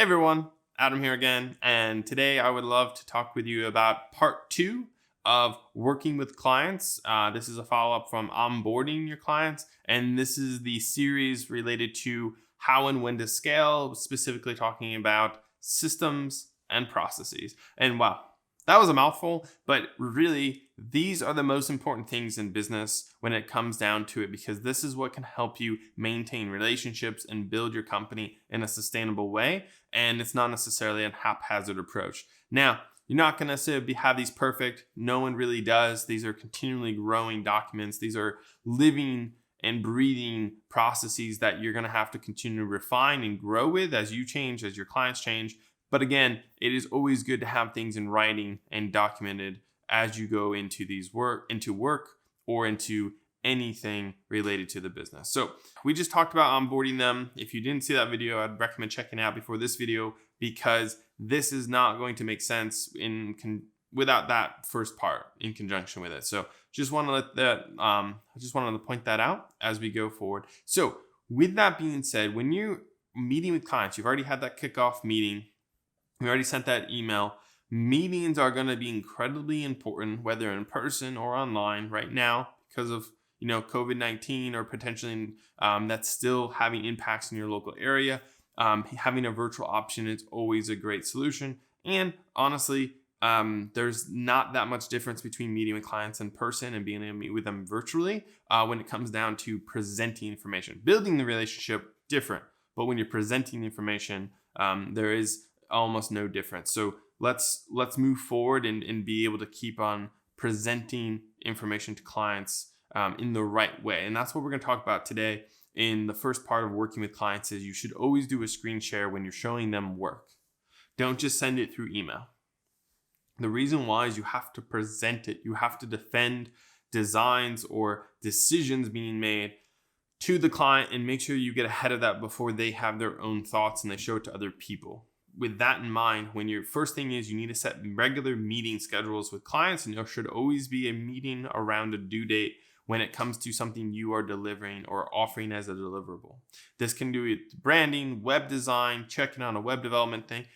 Hey everyone, Adam here again, and today I would love to talk with you about part two of working with clients. This is a follow up from onboarding your clients, and this is the series related to how and when to scale, specifically talking about systems and processes. And wow, that was a mouthful, but really, these are the most important things in business when it comes down to it, because this is what can help you maintain relationships and build your company in a sustainable way. And it's not necessarily a haphazard approach. Now, you're not going to have these perfect. No one really does. These are continually growing documents. These are living and breathing processes that you're going to have to continue to refine and grow with as you change, as your clients change. But again, it is always good to have things in writing and documented as you go into work or into anything related to the business. So we just talked about onboarding them. If you didn't see that video, I'd recommend checking it out before this video, because this is not going to make sense without that first part in conjunction with it. So just want to I just wanted to point that out as we go forward. So with that being said, when you're meeting with clients, you've already had that kickoff meeting. We already sent that email. Meetings are going to be incredibly important, whether in person or online right now, because of COVID-19 or potentially that's still having impacts in your local area. Having a virtual option is always a great solution. And honestly, there's not that much difference between meeting with clients in person and being able to meet with them virtually when it comes down to presenting information. Building the relationship, different. But when you're presenting information, there is almost no difference. So let's move forward and be able to keep on presenting information to clients in the right way. And that's what we're going to talk about today in the first part of working with clients. Is you should always do a screen share when you're showing them work. Don't just send it through email. The reason why is you have to present it. You have to defend designs or decisions being made to the client and make sure you get ahead of that before they have their own thoughts and they show it to other people. With that in mind, when your first thing is you need to set regular meeting schedules with clients, and there should always be a meeting around a due date when it comes to something you are delivering or offering as a deliverable. This can do with branding, web design, checking on a web development thing.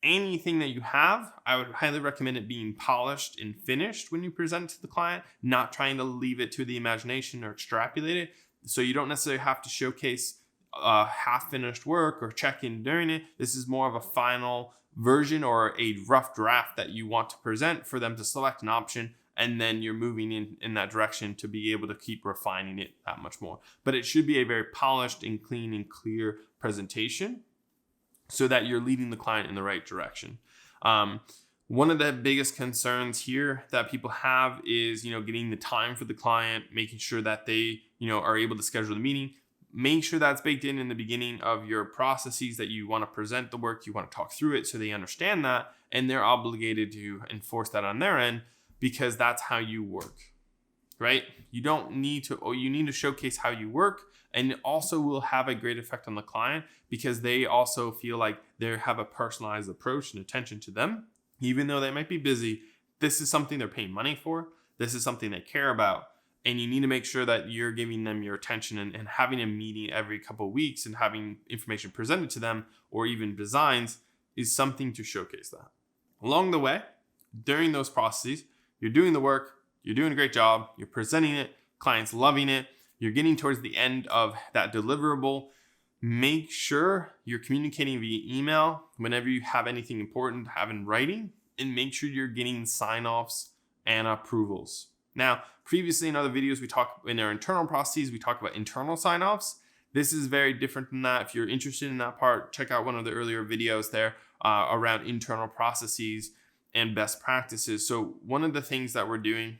Anything that you have, I would highly recommend it being polished and finished when you present it to the client, not trying to leave it to the imagination or extrapolate it. So you don't necessarily have to showcase half-finished work or check in during it. This is more of a final version or a rough draft that you want to present for them to select an option, and then you're moving in that direction to be able to keep refining it that much more. But it should be a very polished and clean and clear presentation so that you're leading the client in the right direction. One of the biggest concerns here that people have is, getting the time for the client, making sure that they, are able to schedule the meeting. Make sure that's baked in the beginning of your processes, that you want to present the work, you want to talk through it so they understand that, and they're obligated to enforce that on their end, because that's how you work, right? You need to showcase how you work, and it also will have a great effect on the client because they also feel like they have a personalized approach and attention to them. Even though they might be busy, this is something they're paying money for. This is something they care about. And you need to make sure that you're giving them your attention and having a meeting every couple of weeks and having information presented to them or even designs is something to showcase that. Along the way, during those processes, you're doing the work, you're doing a great job, you're presenting it, clients loving it, you're getting towards the end of that deliverable. Make sure you're communicating via email whenever you have anything important to have in writing, and make sure you're getting sign-offs and approvals. Now, previously in other videos, in our internal processes, we talk about internal sign-offs. This is very different than that. If you're interested in that part, check out one of the earlier videos there around internal processes and best practices. So one of the things that we're doing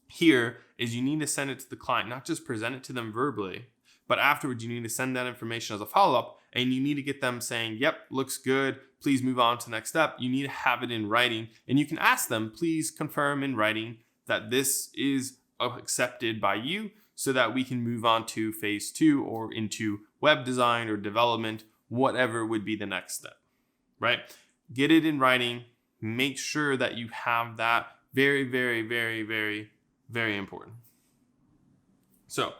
here is you need to send it to the client, not just present it to them verbally, but afterwards you need to send that information as a follow-up, and you need to get them saying, yep, looks good, please move on to the next step. You need to have it in writing, and you can ask them, please confirm in writing that this is accepted by you so that we can move on to phase 2 or into web design or development, whatever would be the next step, right? Get it in writing. Make sure that you have that. Very, very, very, very, very important. So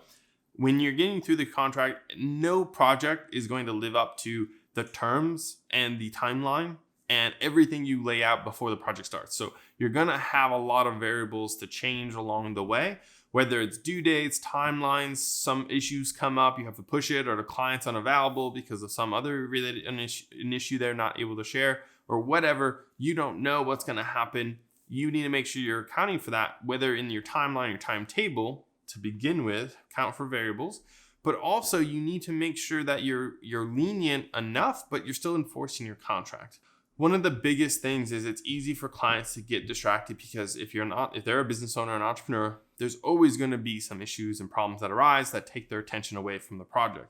when you're getting through the contract, no project is going to live up to the terms and the timeline and everything you lay out before the project starts. So you're going to have a lot of variables to change along the way, whether it's due dates, timelines, some issues come up, you have to push it, or the client's unavailable because of some other related an issue they're not able to share, or whatever. You don't know what's going to happen. You need to make sure you're accounting for that, whether in your timeline, your timetable to begin with, account for variables, but also you need to make sure that you're lenient enough, but you're still enforcing your contract. One of the biggest things is it's easy for clients to get distracted because if they're a business owner, an entrepreneur, there's always going to be some issues and problems that arise that take their attention away from the project.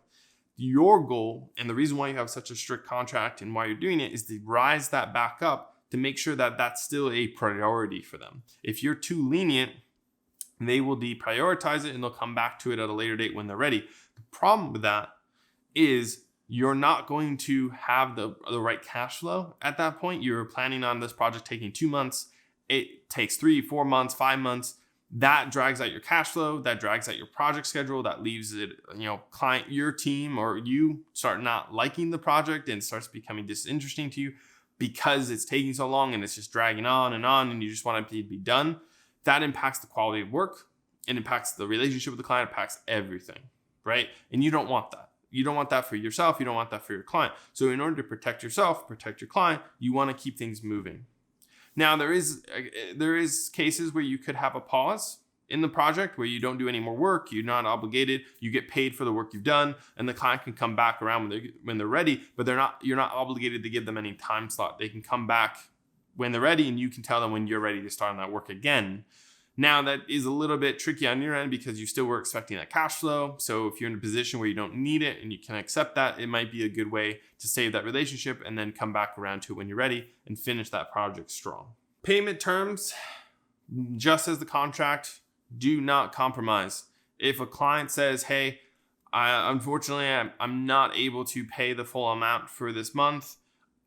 Your goal, and the reason why you have such a strict contract and why you're doing it, is to rise that back up to make sure that that's still a priority for them. If you're too lenient, they will deprioritize it and they'll come back to it at a later date when they're ready. The problem with that is you're not going to have the right cash flow at that point. You're planning on this project taking 2 months. It takes 3, 4 months, 5 months. That drags out your cash flow. That drags out your project schedule. That leaves it, client, your team, or you start not liking the project and starts becoming disinteresting to you because it's taking so long and it's just dragging on and you just want it to be done. That impacts the quality of work. It impacts the relationship with the client. It impacts everything, right? And you don't want that. You don't want that for yourself. You don't want that for your client. So in order to protect yourself, protect your client, you want to keep things moving. Now, there is cases where you could have a pause in the project where you don't do any more work. You're not obligated. You get paid for the work you've done, and the client can come back around when they're ready. But you're not obligated to give them any time slot. They can come back when they're ready, and you can tell them when you're ready to start on that work again. Now, that is a little bit tricky on your end because you still were expecting that cash flow. So if you're in a position where you don't need it and you can accept that, it might be a good way to save that relationship and then come back around to it when you're ready and finish that project strong. Payment terms, just as the contract, do not compromise. If a client says, hey, unfortunately, I'm not able to pay the full amount for this month,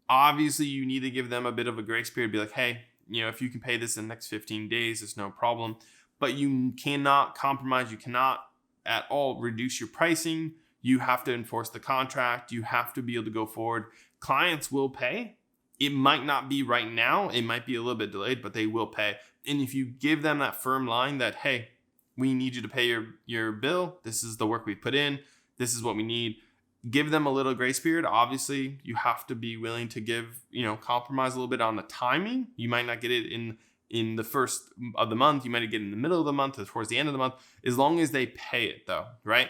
obviously you need to give them a bit of a grace period. Be like, hey, if you can pay this in the next 15 days, it's no problem. But you cannot compromise. You cannot at all reduce your pricing. You have to enforce the contract. You have to be able to go forward. Clients will pay. It might not be right now. It might be a little bit delayed, but they will pay. And if you give them that firm line that, hey, we need you to pay your bill. This is the work we put in. This is what we need. Give them a little grace period. Obviously, you have to be willing to compromise a little bit on the timing. You might not get it in the first of the month. You might get it in the middle of the month or towards the end of the month, as long as they pay it though, right?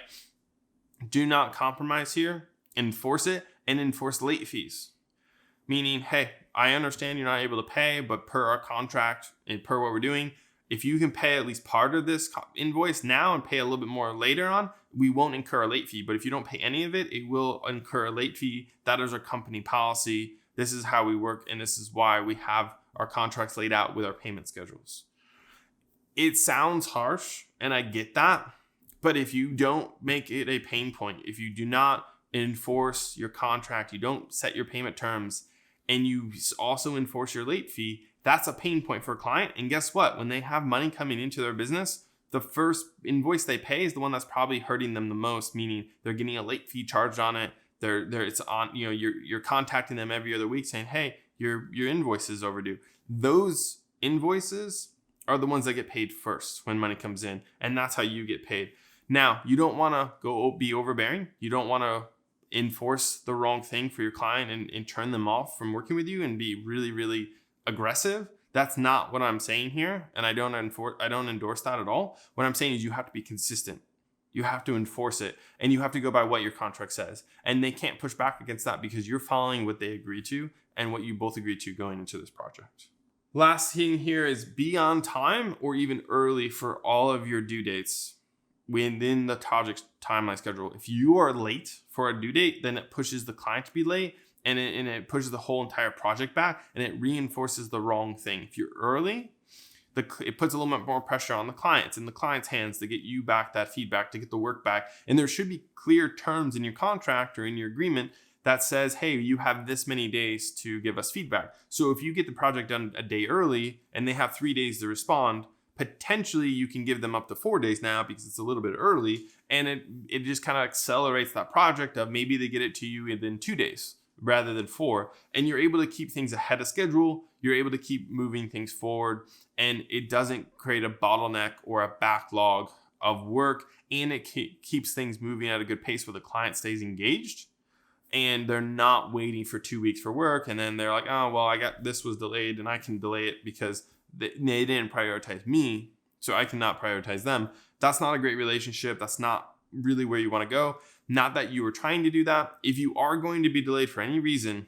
Do not compromise here. Enforce it and enforce late fees. Meaning, hey, I understand you're not able to pay, but per our contract and per what we're doing, if you can pay at least part of this invoice now and pay a little bit more later on, we won't incur a late fee. But if you don't pay any of it, it will incur a late fee. That is our company policy. This is how we work, and this is why we have our contracts laid out with our payment schedules. It sounds harsh, and I get that. But if you don't make it a pain point, if you do not enforce your contract, you don't set your payment terms, and you also enforce your late fee, that's a pain point for a client. And guess what? When they have money coming into their business, the first invoice they pay is the one that's probably hurting them the most, meaning they're getting a late fee charged on it. It's on, you're contacting them every other week saying, hey, your invoice is overdue. Those invoices are the ones that get paid first when money comes in. And that's how you get paid. Now, you don't want to go be overbearing. You don't want to enforce the wrong thing for your client and turn them off from working with you and be really, really aggressive. That's not what I'm saying here. And I don't endorse that at all. What I'm saying is you have to be consistent. You have to enforce it, and you have to go by what your contract says. And they can't push back against that because you're following what they agree to and what you both agreed to going into this project. Last thing here is be on time or even early for all of your due dates within the project timeline schedule. If you are late for a due date, then it pushes the client to be late, and it pushes the whole entire project back, and it reinforces the wrong thing. If you're early, it puts a little bit more pressure on the clients in the client's hands to get you back that feedback, to get the work back. And there should be clear terms in your contract or in your agreement that says, hey, you have this many days to give us feedback. So if you get the project done a day early and they have 3 days to respond, potentially you can give them up to 4 days now because it's a little bit early, and it just kind of accelerates that project of maybe they get it to you within 2 days rather than 4. And you're able to keep things ahead of schedule. You're able to keep moving things forward, and it doesn't create a bottleneck or a backlog of work, and it keeps things moving at a good pace where the client stays engaged and they're not waiting for 2 weeks for work. And then they're like, oh, well, this was delayed and I can delay it because they didn't prioritize me, so I cannot prioritize them. That's not a great relationship. That's not really where you want to go. Not that you were trying to do that. If you are going to be delayed for any reason,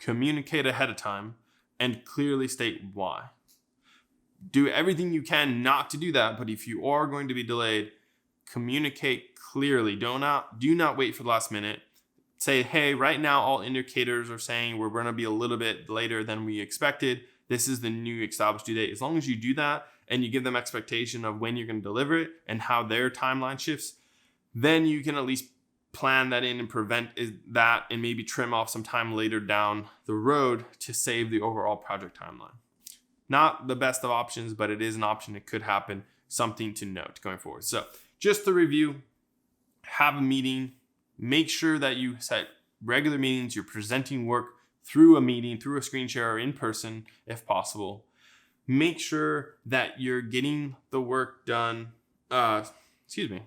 communicate ahead of time and clearly state why. Do everything you can not to do that, but if you are going to be delayed, communicate clearly. Do not wait for the last minute. Say, hey, right now all indicators are saying we're going to be a little bit later than we expected. This is the new established due date. As long as you do that and you give them expectation of when you're going to deliver it and how their timeline shifts, then you can at least plan that in and prevent that and maybe trim off some time later down the road to save the overall project timeline. Not the best of options, but it is an option. It could happen. Something to note going forward. So just to review, have a meeting. Make sure that you set regular meetings. You're presenting work through a meeting, through a screen share, or in person if possible. Make sure that you're getting the work done. You're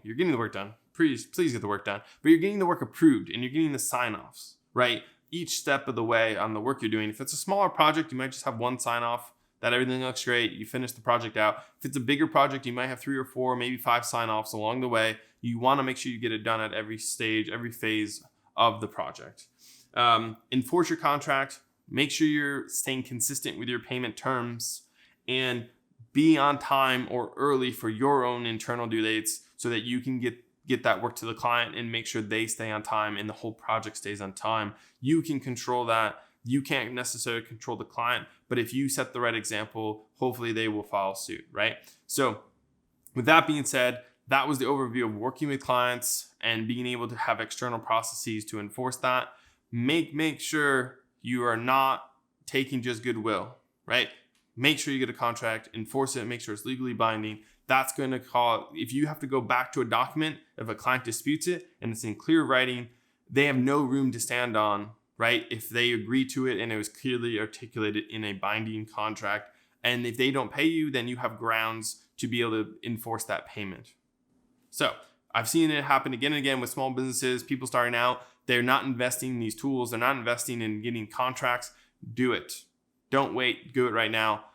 getting the work done. Please get the work done. But you're getting the work approved and you're getting the sign-offs, right? Each step of the way on the work you're doing. If it's a smaller project, you might just have one sign-off that everything looks great. You finish the project out. If it's a bigger project, you might have 3 or 4, maybe 5 sign-offs along the way. You want to make sure you get it done at every stage, every phase of the project. Enforce your contract. Make sure you're staying consistent with your payment terms and be on time or early for your own internal due dates so that you can get that work to the client and make sure they stay on time and the whole project stays on time. You can control that. You can't necessarily control the client, but if you set the right example, hopefully they will follow suit, right? So with that being said, that was the overview of working with clients and being able to have external processes to enforce that. Make sure you are not taking just goodwill, right? Make sure you get a contract, enforce it, make sure it's legally binding. That's going to if you have to go back to a document, if a client disputes it and it's in clear writing, they have no room to stand on, right? If they agree to it and it was clearly articulated in a binding contract. And if they don't pay you, then you have grounds to be able to enforce that payment. So I've seen it happen again and again with small businesses, people starting out. They're not investing in these tools. They're not investing in getting contracts. Do it. Don't wait. Do it right now.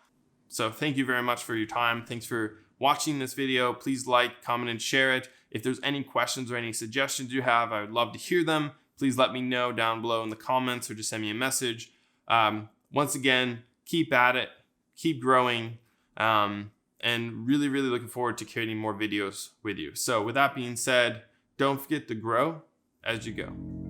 So thank you very much for your time. Thanks for watching this video. Please like, comment, and share it. If there's any questions or any suggestions you have, I would love to hear them. Please let me know down below in the comments or just send me a message. Once again, keep at it, keep growing, and really, really looking forward to creating more videos with you. So with that being said, don't forget to grow as you go.